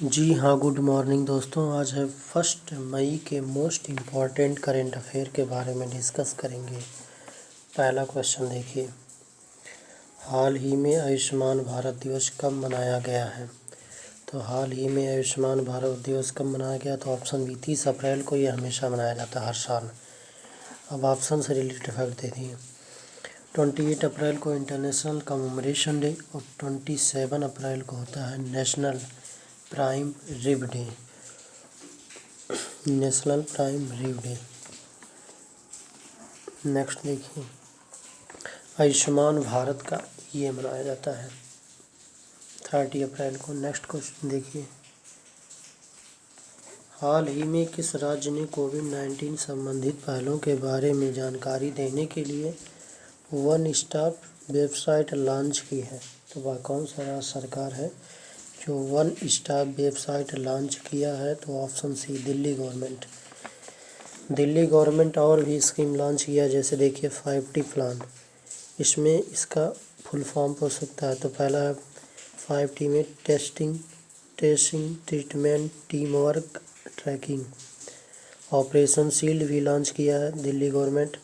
जी हाँ, good morning दोस्तों। आज है 1 मई के मोस्ट इम्पॉर्टेंट करेंट अफेयर के बारे में डिस्कस करेंगे। पहला क्वेश्चन देखिए, हाल ही में आयुष्मान भारत दिवस कब मनाया गया है? तो हाल ही में आयुष्मान भारत दिवस कब मनाया गया? तो ऑप्शन बी 30 अप्रैल को। ये हमेशा मनाया जाता है हर साल। अब ऑप्शन से रिलेटेड फैक्ट दे दिए। 28 अप्रैल को इंटरनेशनल कमेमोरेशन डे और 27 अप्रैल को होता है national prime rib day. National prime rib day. Next देखिए, आयुष्मान भारत का ये मनाया जाता है 30 अप्रैल को। नेक्स्ट क्वेश्चन देखिए, हाल ही में किस राज्य ने कोविड-19 संबंधित पहलों के बारे में जानकारी देने के लिए वन स्टॉप वेबसाइट लॉन्च की है? तो वह कौन सा राज्य सरकार है जो वन स्टॉप वेबसाइट लॉन्च किया है? तो option C Delhi government. Delhi government और भी स्कीम लॉन्च किया, जैसे देखिए 5T प्लान। इसमें इसका फुल फॉर्म हो सकता है। तो पहला है 5T में testing, tracing, treatment, team work, tracking. Operation shield भी लॉन्च किया है Delhi government.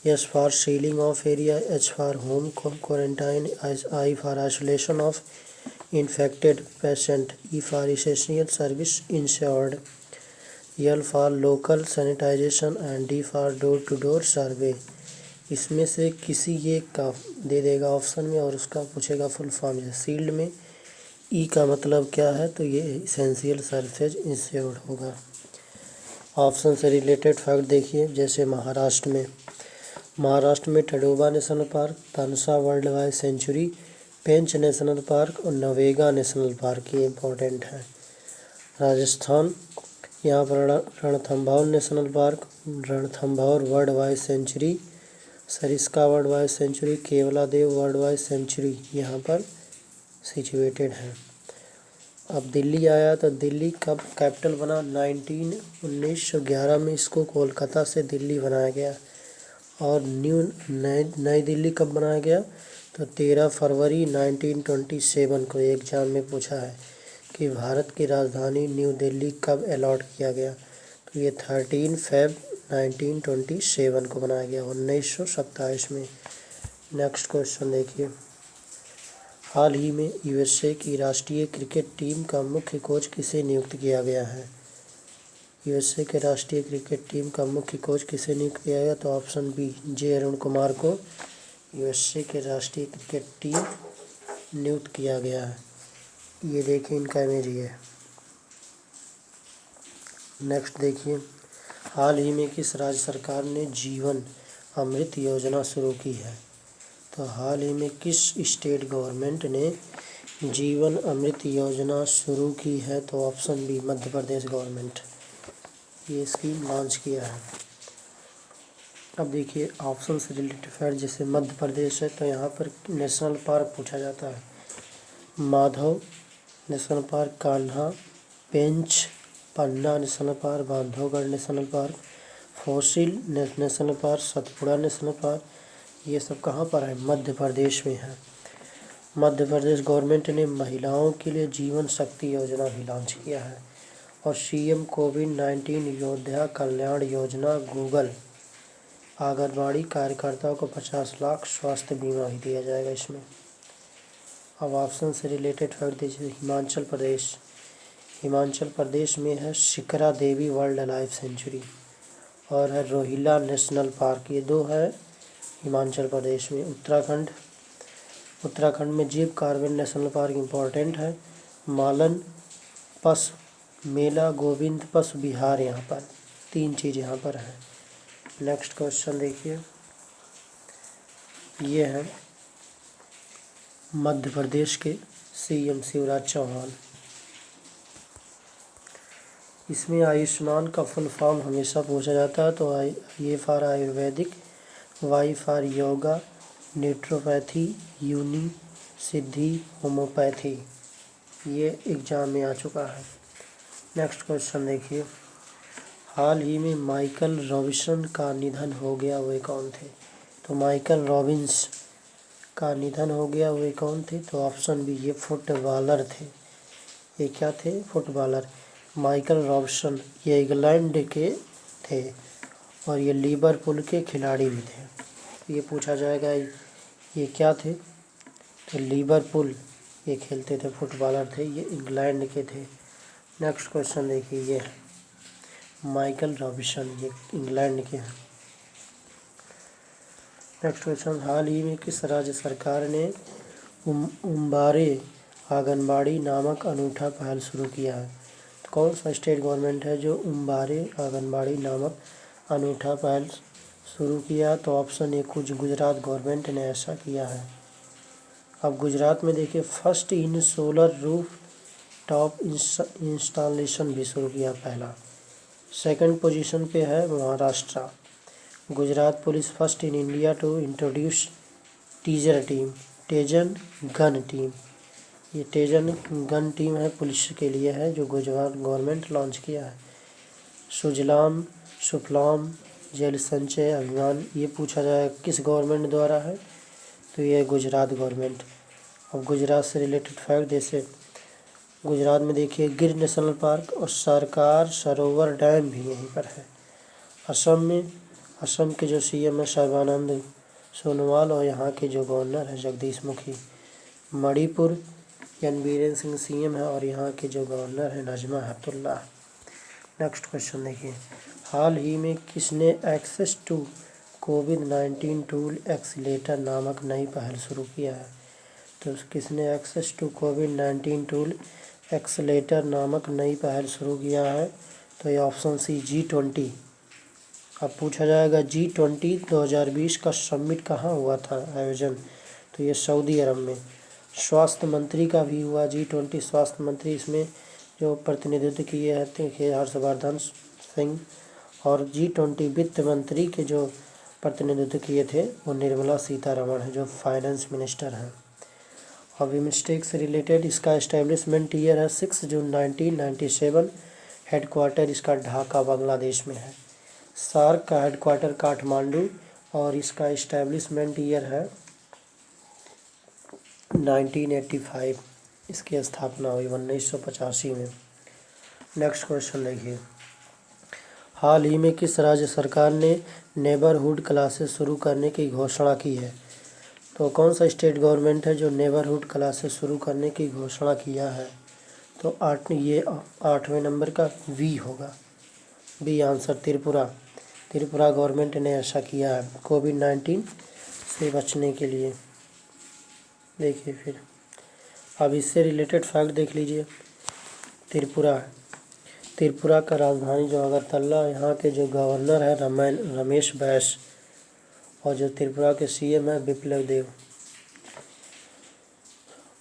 S for sealing of area, H for home quarantine, I for isolation of infected patient, E for essential service ensured, L for local sanitization and D for door to door survey. इसमें से किसी एक का दे देगा option में और उसका पूछेगा फुल फॉर्म। जैसे सील्ड में ई का मतलब क्या है, तो ये एसेंशियल सर्विसेज इंश्योर्ड होगा। ऑप्शन से रिलेटेड फैक्ट देखिए, जैसे महाराष्ट्र में Tadoba national park, Tansa world wide sanctuary, Pench national park और नवेगा नेशनल पार्क, ये इम्पोर्टेंट है। राजस्थान, यहाँ पर Ranthambore national park, Ranthambore world wide sanctuary, Sariska world wide sanctuary, Keoladeo world wide sanctuary यहाँ पर सिचुएटेड है। अब दिल्ली आया, तो दिल्ली कब कैपिटल बना? 1911 में इसको कोलकाता से दिल्ली बनाया गया। और नई दिल्ली कब बनाया गया? तो 13 फरवरी 1927 को एग्जाम में पूछा है कि भारत की राजधानी न्यू दिल्ली कब अलॉट किया गया? तो ये 13 फेब 1927 को बनाया गया, 1927 में। नेक्स्ट क्वेश्चन देखिए, हाल ही में यूएसए की राष्ट्रीय क्रिकेट टीम का मुख्य कोच किसे नियुक्त किया गया है? यूएसए के राष्ट्रीय क्रिकेट टीम का मुख्य कोच किसे नियुक्त किया गया? तो option B J Arun Kumar को यूएसए के राष्ट्रीय क्रिकेट टीम नियुक्त किया गया है। ये देखिए इनका इमेज ये है। नेक्स्ट देखिए, हाल ही में किस राज्य सरकार ने जीवन अमृत योजना शुरू की है? तो हाल ही में किस स्टेट गवर्नमेंट ने जीवन अमृत योजना शुरू की है? तो option B Madhya Pradesh government, ये स्कीम लॉन्च किया है। अब देखिए ऑप्शन से रिलेटेड फैक्ट, जैसे मध्य प्रदेश है तो यहाँ पर नेशनल पार्क पूछा जाता है। Madhav national park, Kanha, Pench, Panna national park, Bandhavgarh national park, fossil national park, Satpura national park, ये सब कहाँ पर है? मध्य प्रदेश में है। मध्य प्रदेश गवर्नमेंट ने महिलाओं के लिए जीवन शक्ति योजना भी लॉन्च किया है। और सीएम कोविड-19 योद्धा कल्याण योजना, गूगल आंगनबाड़ी कार्यकर्ताओं को 50 लाख स्वास्थ्य बीमा भी दिया जाएगा इसमें। अब ऑप्शन से रिलेटेड फैक्ट दीजिए, हिमाचल प्रदेश में है शिखरा देवी वर्ल्ड लाइफ सेंचुरी और है रोहिला नेशनल पार्क, ये दो है हिमाचल प्रदेश में। उत्तराखंड में जीव कार्बन नेशनल पार्क इम्पोर्टेंट है। मालन पशु मेला, गोविंद पशु विहार, यहाँ पर 3 चीज़ यहाँ पर है। नेक्स्ट क्वेश्चन देखिए, ये है मध्य प्रदेश के सीएम शिवराज चौहान। इसमें आयुष्मान का फुल फॉर्म हमेशा पूछा जाता है। तो ये for Ayurvedic, Y for yoga, naturopathy, Unani, Siddha, homeopathy, ये एग्जाम में आ चुका है। नेक्स्ट क्वेश्चन देखिए, हाल ही में माइकल रॉबिन्सन का निधन हो गया, वे कौन थे? तो माइकल रॉबिन्स का निधन हो गया, वे कौन थे? तो ऑप्शन बी ये फुटबॉलर थे। ये क्या थे? फुटबॉलर। माइकल रॉबसन ये इंग्लैंड के थे और ये लिवरपूल के खिलाड़ी भी थे। ये पूछा जाएगा ये क्या थे? तो लिवरपूल ये खेलते थे, फुटबॉलर थे, ये इंग्लैंड के थे। नेक्स्ट क्वेश्चन देखिए, ये माइकल रॉबसन ये इंग्लैंड के हैं। नेक्स्ट क्वेश्चन, हाल ही में किस राज्य सरकार ने उम्बारे आंगनबाड़ी नामक अनूठा पहल शुरू किया है? तो कौन सा स्टेट गवर्नमेंट है जो उम्बारे आंगनबाड़ी नामक अनूठा पहल शुरू किया? तो ऑप्शन ए गुजरात गवर्नमेंट ने ऐसा किया है। अब गुजरात में देखिए first in solar roof top installation भी शुरू किया पहला। सेकंड पोजीशन पे है Maharashtra. Gujarat police first in India to introduce taser gun team. ये टेजन गन टीम है, पुलिस के लिए है, जो गुजरात गवर्नमेंट लॉन्च किया है। सुजलाम सुफलाम जल संचय अभियान ये पूछा जाए किस गवर्नमेंट द्वारा है? तो ये गुजरात गवर्नमेंट। अब गुजरात से रिलेटेड फैक्ट, जैसे गुजरात में देखिए गिर नेशनल पार्क और सरकार सरोवर डैम भी यहीं पर है। असम के जो सीएम है सर्बानंद सोनोवाल और यहाँ के जो गवर्नर है जगदीश मुखी। मणिपुर एन बीरेन सिंह सीएम है और यहाँ के जो गवर्नर है नजमा हेपतुल्ला। नेक्स्ट क्वेश्चन देखिए, हाल ही में किसने एक्सेस टू कोविड-19 टूल एक्सीलेटर नामक नई पहल शुरू किया है? तो किसने एक्सेस टू कोविड-19 टूल एक्सीलेटर नामक नई पहल शुरू किया है? तो ये ऑप्शन सी G20। अब पूछा जाएगा G20 2020 का समिट कहाँ हुआ था आयोजन? तो ये सऊदी अरब में। स्वास्थ्य मंत्री का भी हुआ G20 स्वास्थ्य मंत्री, इसमें जो प्रतिनिधित्व किए हैं हर्षवर्धन सिंह, और G20 वित्त मंत्री के जो प्रतिनिधित्व किए थे वो निर्मला सीतारमण है जो फाइनेंस मिनिस्टर हैं। अभी मिस्टेक से रिलेटेड, इसका एस्टेब्लिशमेंट ईयर है 6 जून 1997। हेडक्वार्टर इसका ढाका बांग्लादेश में है। सार्क का हेडक्वार्टर काठमांडू और इसका एस्टेब्लिशमेंट ईयर है 1985। इसकी स्थापना हुई 1985 में। नेक्स्ट क्वेश्चन देखिए, हाल ही में किस राज्य सरकार ने नेबरहुड क्लासेस शुरू करने की घोषणा की है? तो कौन सा स्टेट गवर्नमेंट है जो नेबरहुड क्लासेस शुरू करने की घोषणा किया है? तो 8वें नंबर का वी होगा, B answer Tripura. Tripura government ने ऐसा किया है कोविड-19 से बचने के लिए। देखिए फिर अब इससे रिलेटेड फैक्ट देख लीजिए। त्रिपुरा का राजधानी जो अगरतला, यहाँ के जो गवर्नर है रमेश बैस और जो त्रिपुरा के सीएम है बिप्लब देव।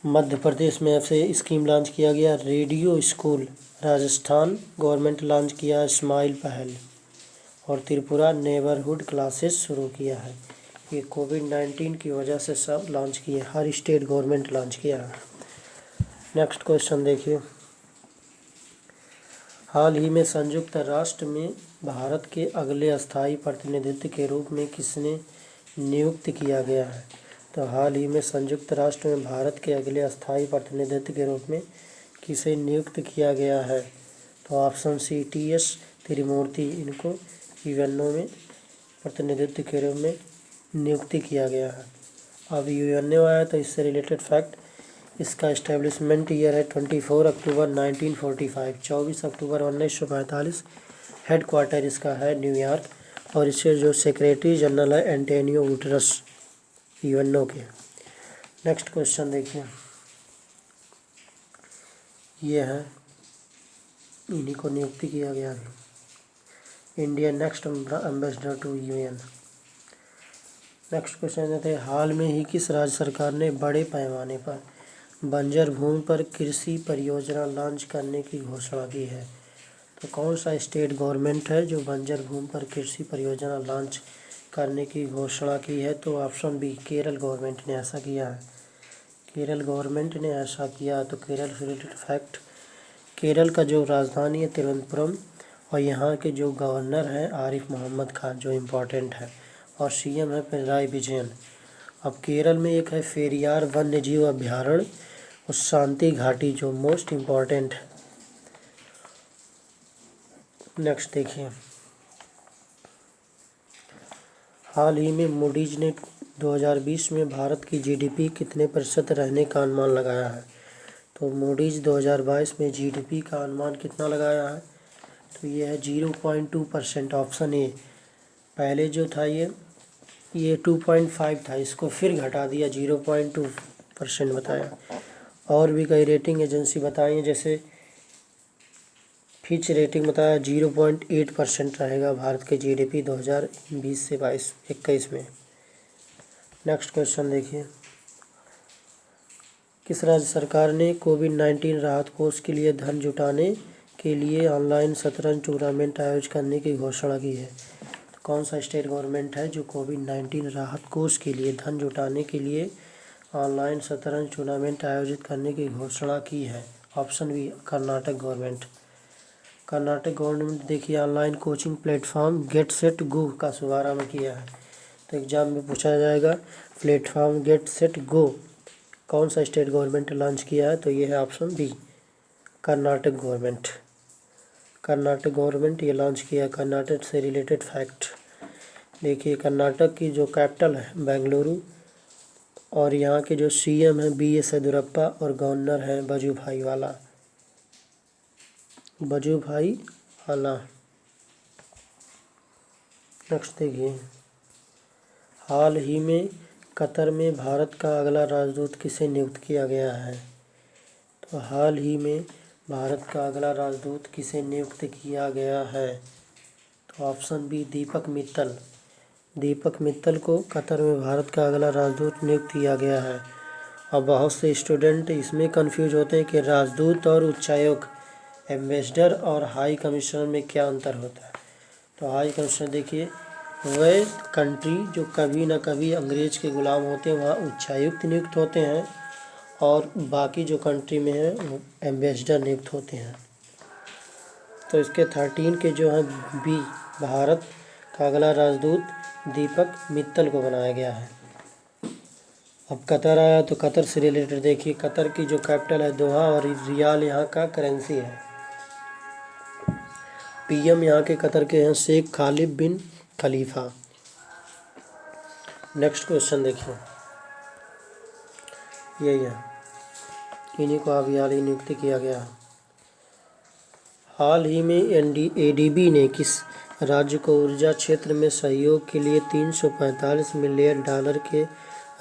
मध्य प्रदेश में ऐसे स्कीम लॉन्च किया गया radio school. Rajasthan government launch किया स्माइल पहल और त्रिपुरा नेबरहुड क्लासेस शुरू किया है। ये कोविड-19 की वजह से सब लॉन्च किए, हर स्टेट गवर्नमेंट लॉन्च किया है। नेक्स्ट क्वेश्चन देखिए, हाल ही में संयुक्त राष्ट्र में भारत के अगले स्थायी प्रतिनिधित्व के रूप में किसने नियुक्त किया गया है? तो हाल ही में संयुक्त राष्ट्र में भारत के अगले स्थायी प्रतिनिधित्व के रूप में किसे नियुक्त किया गया है? तो ऑप्शन सी TS तिरुमूर्ति, इनको यूएनओ में प्रतिनिधित्व के रूप में नियुक्ति किया गया है। अब यूएनओ आया तो इससे रिलेटेड फैक्ट, इसका एस्टेब्लिशमेंट ईयर है 24 अक्टूबर 1945, 24 अक्टूबर 1945। हेडक्वार्टर इसका है न्यूयॉर्क और इसके जो सेक्रेटरी जनरल है एंटोनियो गुटेरेस यूएनओ के। नेक्स्ट क्वेश्चन देखिए, ये है इन्हीं को नियुक्ति किया गया है। India next ambassador to UN. Next question देते हैं, हाल में ही किस राज्य सरकार ने बड़े पैमाने पर बंजर भूमि पर कृषि परियोजना लॉन्च करने की घोषणा की है? तो कौन सा स्टेट गवर्नमेंट है जो बंजर भूमि पर कृषि परियोजना लॉन्च करने की घोषणा की है? तो ऑप्शन बी केरल गवर्नमेंट ने ऐसा किया है। केरल गवर्नमेंट ने ऐसा किया। तो केरल से रिलेटेड फैक्ट, केरल का जो राजधानी है तिरुवनंतपुरम और यहाँ के जो गवर्नर हैं आरिफ मोहम्मद खान जो इम्पोर्टेंट है और सीएम है पिनराई विजयन। अब केरल में एक है पेरियार वन्य जीव अभयारण्य और शांति घाटी जो मोस्ट इम्पॉर्टेंट है। नेक्स्ट देखिए, हाल ही में मूडीज ने 2020 में भारत की जीडीपी कितने प्रतिशत रहने का अनुमान लगाया है। तो मूडीज 2022 में जीडीपी का अनुमान कितना लगाया है, तो ये है 0.2%, ऑप्शन ए। पहले जो था ये 2.5 था, इसको फिर घटा दिया 0.2% बताया। और भी कई रेटिंग एजेंसी बताई हैं, जैसे फिच रेटिंग बताया 0.8% रहेगा भारत के जीडीपी 2020 से 21 में। नेक्स्ट क्वेश्चन देखिए, किस राज्य सरकार ने कोविड-19 राहत कोष के लिए धन जुटाने के लिए ऑनलाइन शतरंज टूर्नामेंट आयोजित करने की घोषणा की है। तो कौन सा स्टेट गवर्नमेंट है जो कोविड-19 राहत कोष के लिए धन जुटाने के लिए ऑनलाइन शतरंज टूर्नामेंट आयोजित करने की घोषणा की है। Option B, Karnataka government. Karnataka government देखिए online coaching platform get set go का शुभारंभ किया है। तो एग्जाम में पूछा जाएगा प्लेटफॉर्म गेट सेट गो कौन सा स्टेट गवर्नमेंट लॉन्च किया है, तो ये है option B, Karnataka government. Karnataka government ये लॉन्च किया। कर्नाटक से रिलेटेड फैक्ट देखिए, कर्नाटक की जो कैपिटल है बेंगलुरु, और यहाँ के जो सीएम हैं BS येदियुरप्पा और गवर्नर हैं वजुभाई वाला। नेक्स्ट देखिए, हाल ही में कतर में भारत का अगला राजदूत किसे नियुक्त किया गया है। तो हाल ही में भारत का अगला राजदूत किसे नियुक्त किया गया है, तो ऑप्शन बी, दीपक मित्तल। दीपक मित्तल को कतर में भारत का अगला राजदूत नियुक्त किया गया है। और बहुत से स्टूडेंट इसमें कंफ्यूज होते हैं कि राजदूत और उच्चायुक्त, एम्बेसडर और हाई कमिश्नर में क्या अंतर होता है। तो हाई कमिश्नर देखिए, वह कंट्री जो कभी ना कभी अंग्रेज के गुलाम होते हैं वहाँ उच्चायुक्त नियुक्त होते हैं, और बाकी जो कंट्री में है वो एम्बेसडर नियुक्त होते हैं। तो इसके 13 के जो हैं बी, भारत का अगला राजदूत दीपक मित्तल को बनाया गया है। अब कतर आया, तो कतर से रिलेटेड देखिए, कतर की जो कैपिटल है दोहा और रियाल यहाँ का करेंसी है। पीएम यहाँ के कतर के हैं शेख खालिद बिन खलीफा। नेक्स्ट क्वेश्चन देखिए, यही है, इन्हीं को अभी हाल ही नियुक्त किया गया। हाल ही में ADB ने किस राज्य को ऊर्जा क्षेत्र में सहयोग के लिए $345 मिलियन के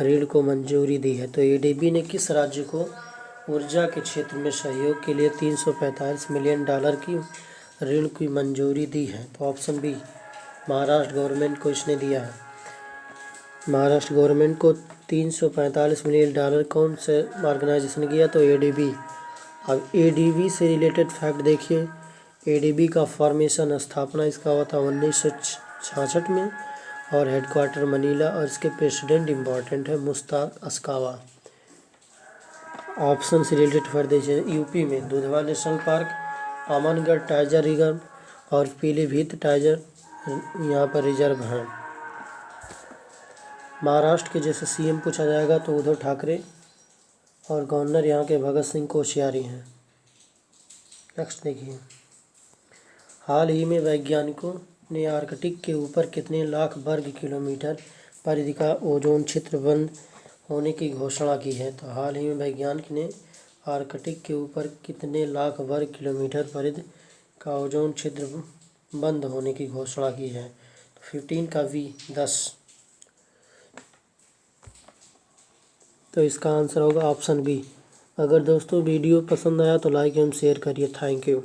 ऋण को मंजूरी दी है। तो ADB ने किस राज्य को ऊर्जा के क्षेत्र में सहयोग के लिए $345 मिलियन की ऋण की मंजूरी दी है। तो ऑप्शन बी, महाराष्ट्र गवर्नमेंट को इसने दिया है। महाराष्ट्र गवर्नमेंट को $345 मिलियन कौन से ऑर्गेनाइजेशन किया, तो ADB। अब ADB से रिलेटेड फैक्ट देखिए, ADB का फॉर्मेशन, स्थापना इसका हुआ था 1966 में, और हेडक्वार्टर मनीला, और इसके प्रेसिडेंट इम्पॉर्टेंट है मुश्ताक अस्कावा। ऑप्शन से रिलेटेड फैक्ट देखिए, यूपी में Dudhwa national park, Amangarh tiger reserve और पीलीभीत टाइगर यहाँ पर रिजर्व हैं। महाराष्ट्र के जैसे सीएम पूछा जाएगा तो उद्धव ठाकरे, और गवर्नर यहाँ के भगत सिंह कोश्यारी हैं। नेक्स्ट देखिए, हाल ही में वैज्ञानिकों ने आर्कटिक के ऊपर कितने लाख वर्ग किलोमीटर परिधि का ओजोन क्षेत्र बंद होने की घोषणा की है। तो हाल ही में वैज्ञानिक ने आर्कटिक के ऊपर कितने लाख वर्ग किलोमीटर परिधि का ओजोन क्षेत्र बंद होने की घोषणा की है। तो 15 का V 10। तो इसका आंसर होगा ऑप्शन बी। अगर दोस्तों वीडियो पसंद आया तो लाइक एवं शेयर करिए। Thank you.